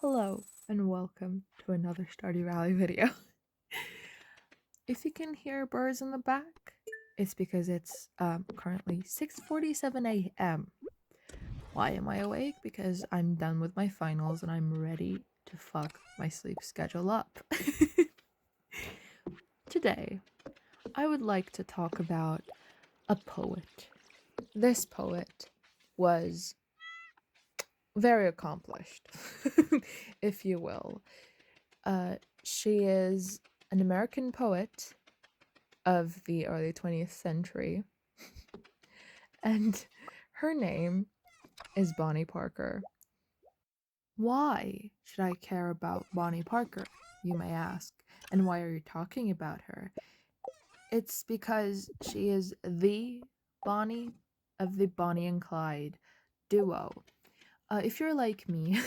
Hello and welcome to another Stardew Valley video. If you can hear birds in the back, it's because it's currently 6:47 a.m. Why am I awake? Because I'm done with my finals and I'm ready to fuck my sleep schedule up. Today, I would like to talk about a poet. This poet was very accomplished, if you will. She is an American poet of the early 20th century, and her name is Bonnie Parker. Why should I care about Bonnie Parker, you may ask, and why are you talking about her? It's because she is the Bonnie of the Bonnie and Clyde duo. If you're like me,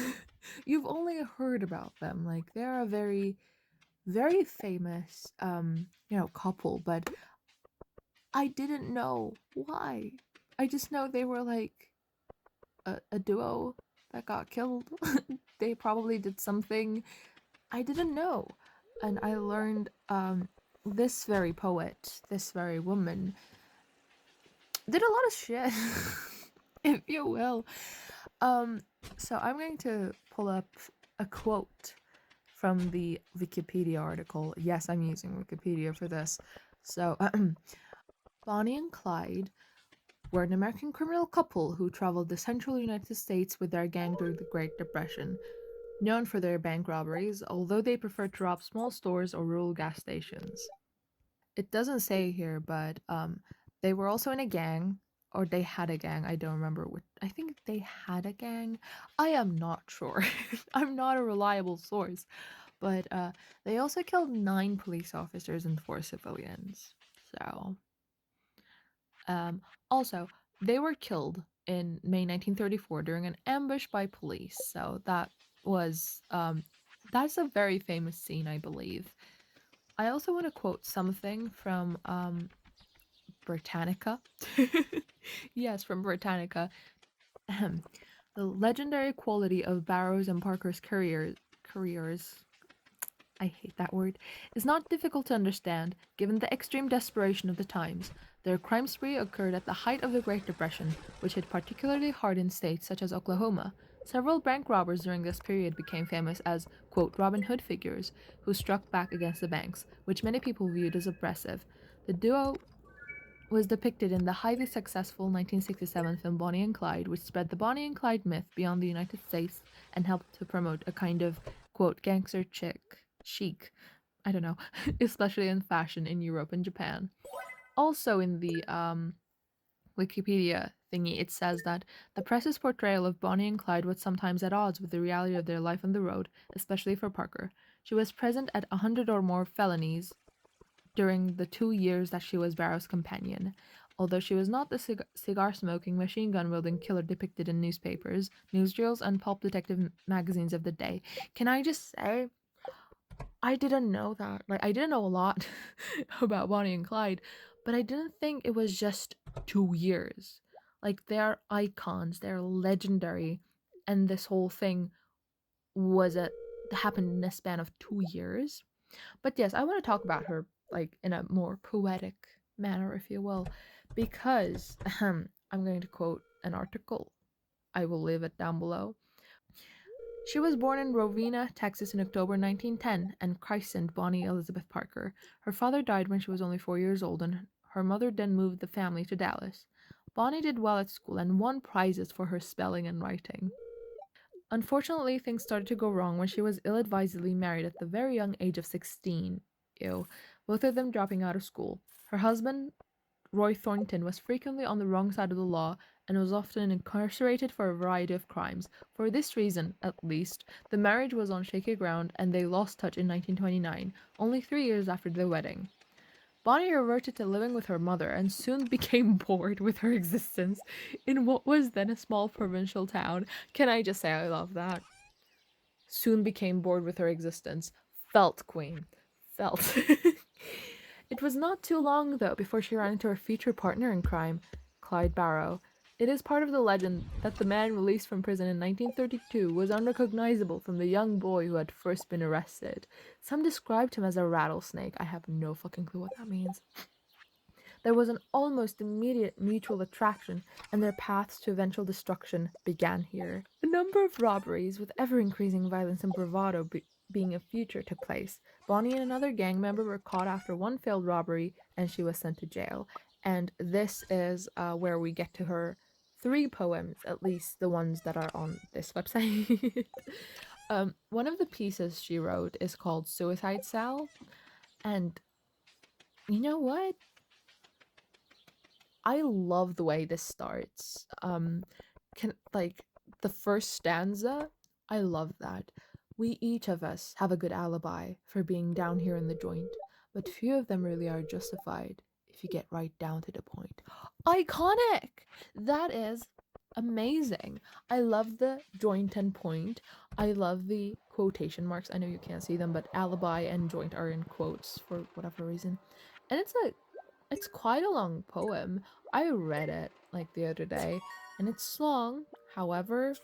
you've only heard about them. Like, they're a very, very famous, couple, but I didn't know why. I just know they were like a duo that got killed. They probably did something I didn't know. And I learned this very poet, this very woman, did a lot of shit, if you will. Um, so I'm going to pull up a quote from the Wikipedia article. Yes, I'm using Wikipedia for this. So, Bonnie and Clyde were an American criminal couple who traveled the central United States with their gang during the Great Depression. Known for their bank robberies, although they preferred to rob small stores or rural gas stations. It doesn't say here, but they were also in a gang, or they had a gang. I don't remember which. I think they had a gang. I am not sure. I'm not a reliable source. But they also killed 9 police officers and 4 civilians. So also, they were killed in May 1934 during an ambush by police. So was that's a very famous scene, I believe. I also want to quote something from Britannica. Yes, from Britannica. The legendary quality of Barrows and Parker's careers, I hate that word, is not difficult to understand given the extreme desperation of the times. Their crime spree occurred at the height of the Great Depression, which hit particularly hard in states such as Oklahoma. Several bank robbers during this period became famous as, quote, Robin Hood figures, who struck back against the banks, which many people viewed as oppressive. The duo was depicted in the highly successful 1967 film Bonnie and Clyde, which spread the Bonnie and Clyde myth beyond the United States and helped to promote a kind of, quote, gangster chic, I don't know, especially in fashion in Europe and Japan. Also in the Wikipedia thingy, it says that the press's portrayal of Bonnie and Clyde was sometimes at odds with the reality of their life on the road, especially for Parker. She was present at 100 or more felonies during the 2 years that she was Barrow's companion. Although she was not the cigar smoking, machine gun wielding killer depicted in newspapers, newsreels, and pulp detective magazines of the day. Can I just say, I didn't know that. Like, I didn't know a lot about Bonnie and Clyde, but I didn't think it was just 2 years. Like, they're icons, they're legendary, and this whole thing was a happened in a span of 2 years. But yes, I want to talk about her like in a more poetic manner, if you will, because I'm going to quote an article. I will leave it down below. She was born in Rovena, Texas in October 1910 and christened Bonnie Elizabeth Parker. Her father died when she was only 4 years old, and her mother then moved the family to Dallas. Bonnie did well at school and won prizes for her spelling and writing. Unfortunately, things started to go wrong when she was ill advisedly married at the very young age of 16. Ew. Both of them dropping out of school. Her husband, Roy Thornton, was frequently on the wrong side of the law and was often incarcerated for a variety of crimes. For this reason, at least, the marriage was on shaky ground and they lost touch in 1929, only 3 years after their wedding. Bonnie reverted to living with her mother and soon became bored with her existence in what was then a small provincial town. Can I just say I love that? Soon became bored with her existence. Felt queen. Felt. It was not too long, though, before she ran into her future partner in crime, Clyde Barrow. It is part of the legend that the man released from prison in 1932 was unrecognizable from the young boy who had first been arrested. Some described him as a rattlesnake. I have no fucking clue what that means. There was an almost immediate mutual attraction, and their paths to eventual destruction began here. A number of robberies, with ever increasing violence and bravado being a feature, took place. Bonnie and another gang member were caught after one failed robbery, and she was sent to jail. And this is where we get to her three poems, at least the ones that are on this website. One of the pieces she wrote is called Suicide Cell, and you know what? I love the way this starts. Can like the first stanza, I love that. We each of us have a good alibi for being down here in the joint, but few of them really are justified if you get right down to the point. Iconic! That is amazing. I love the joint and point. I love the quotation marks. I know you can't see them, but alibi and joint are in quotes for whatever reason. And it's quite a long poem. I read it like the other day, and it's long. However,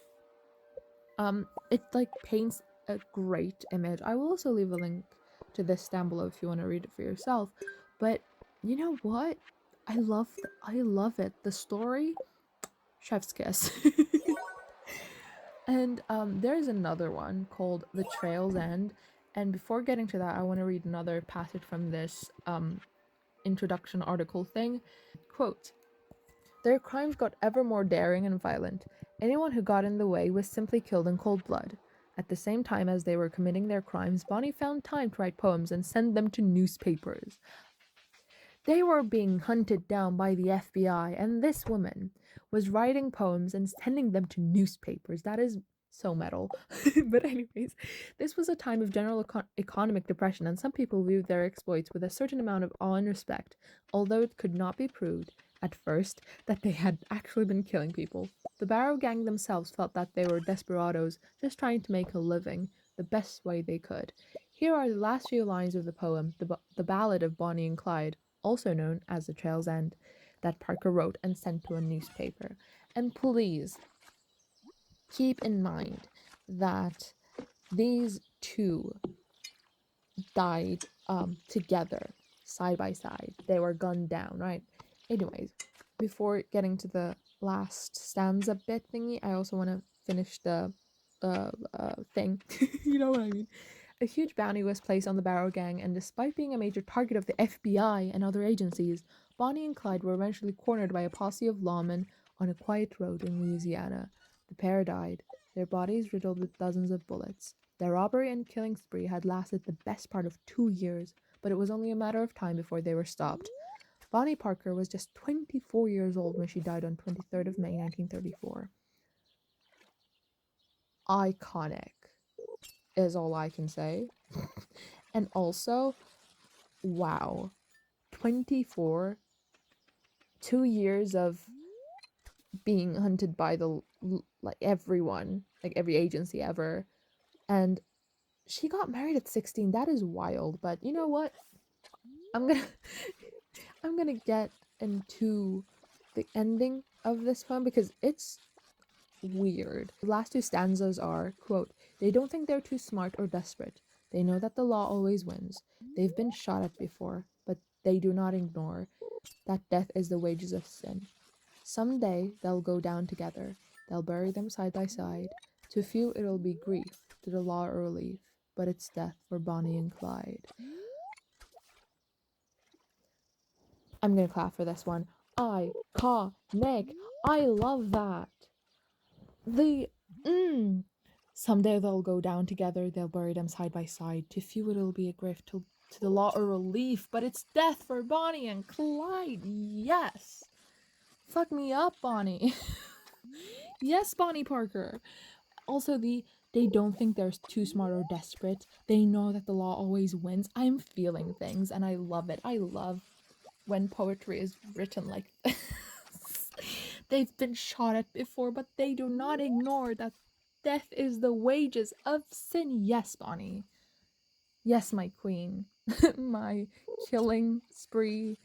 it like paints a great image. I will also leave a link to this down below if you want to read it for yourself. But you know what? I love it. The story, chef's kiss. And there's another one called The Trail's End. And before getting to that, I want to read another passage from this introduction article thing. Quote, their crimes got ever more daring and violent. Anyone who got in the way was simply killed in cold blood. At the same time as they were committing their crimes, Bonnie found time to write poems and send them to newspapers. They were being hunted down by the FBI, and this woman was writing poems and sending them to newspapers. That is so metal. But, anyways, this was a time of general economic depression, and some people viewed their exploits with a certain amount of awe and respect, although it could not be proved, at first, that they had actually been killing people. The Barrow Gang themselves felt that they were desperados just trying to make a living the best way they could. Here are the last few lines of the poem, the Ballad of Bonnie and Clyde, also known as The Trail's End, that Parker wrote and sent to a newspaper. And please keep in mind that these two died together, side by side. They were gunned down, right? Anyways, before getting to the last stanza bit thingy, I also want to finish the thing. You know what I mean? A huge bounty was placed on the Barrow Gang, and despite being a major target of the FBI and other agencies, Bonnie and Clyde were eventually cornered by a posse of lawmen on a quiet road in Louisiana. The pair died, their bodies riddled with dozens of bullets. Their robbery and killing spree had lasted the best part of 2 years, but it was only a matter of time before they were stopped. Bonnie Parker was just 24 years old when she died on 23rd of May 1934. Iconic is all I can say. And also, wow, 24, 2 years of being hunted by the like everyone, like every agency ever, and she got married at 16. That is wild. But you know what? I'm gonna I'm gonna get into the ending of this poem because it's weird. The last two stanzas are, quote, they don't think they're too smart or desperate. They know that the law always wins. They've been shot at before, but they do not ignore that death is the wages of sin. Someday they'll go down together. They'll bury them side by side. To few it'll be grief, to the law a relief, but it's death for Bonnie and Clyde. I'm gonna clap for this one. Iconic. I love that. The someday they'll go down together, they'll bury them side by side. To few it'll be a grief, to the law a relief, but it's death for Bonnie and Clyde. Yes. Fuck me up, Bonnie. Yes, Bonnie Parker. Also, they don't think they're too smart or desperate. They know that the law always wins. I'm feeling things and I love it. I love when poetry is written like this. They've been shot at before, but they do not ignore that death is the wages of sin. Yes, Bonnie. Yes, my queen. My killing spree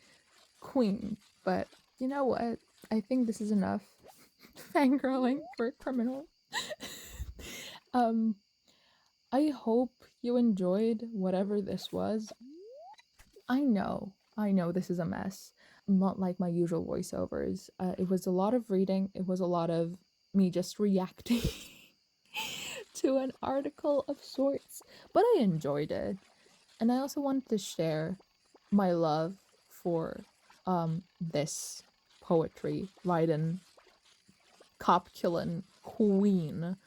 queen. But you know what? I think this is enough. fangirling for a criminal. um, I hope you enjoyed whatever this was. I know this is a mess. Not like my usual voiceovers. It was a lot of reading. It was a lot of me just reacting to an article of sorts, but I enjoyed it. And I also wanted to share my love for this poetry writing cop killing queen.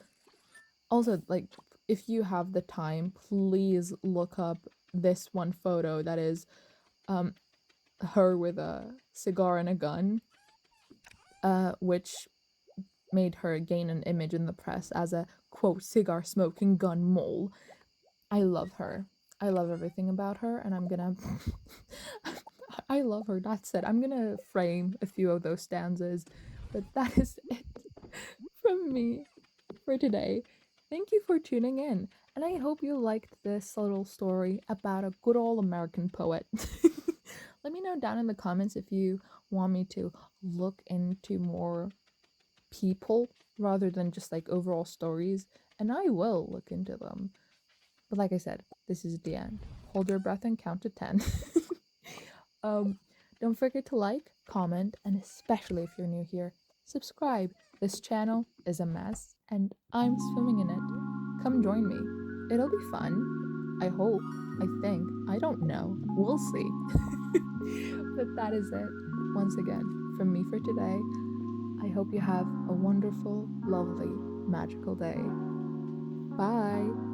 Also, like, if you have the time, please look up this one photo that is um her with a cigar and a gun, which made her gain an image in the press as a quote cigar smoking gun mole. I love her. I love everything about her, and I'm gonna. I love her. That's it. I'm gonna frame a few of those stanzas, but that is it from me for today. Thank you for tuning in, and I hope you liked this little story about a good old American poet. Let me know down in the comments if you want me to look into more people rather than just like overall stories, and I will look into them. But like I said, this is the end. Hold your breath and count to 10. um, don't forget to like, comment, and especially if you're new here, subscribe. This channel is a mess, and I'm swimming in it. Come join me. It'll be fun. I hope. I think. I don't know. We'll see. But that is it. Once again, from me for today. I hope you have a wonderful, lovely, magical day. Bye.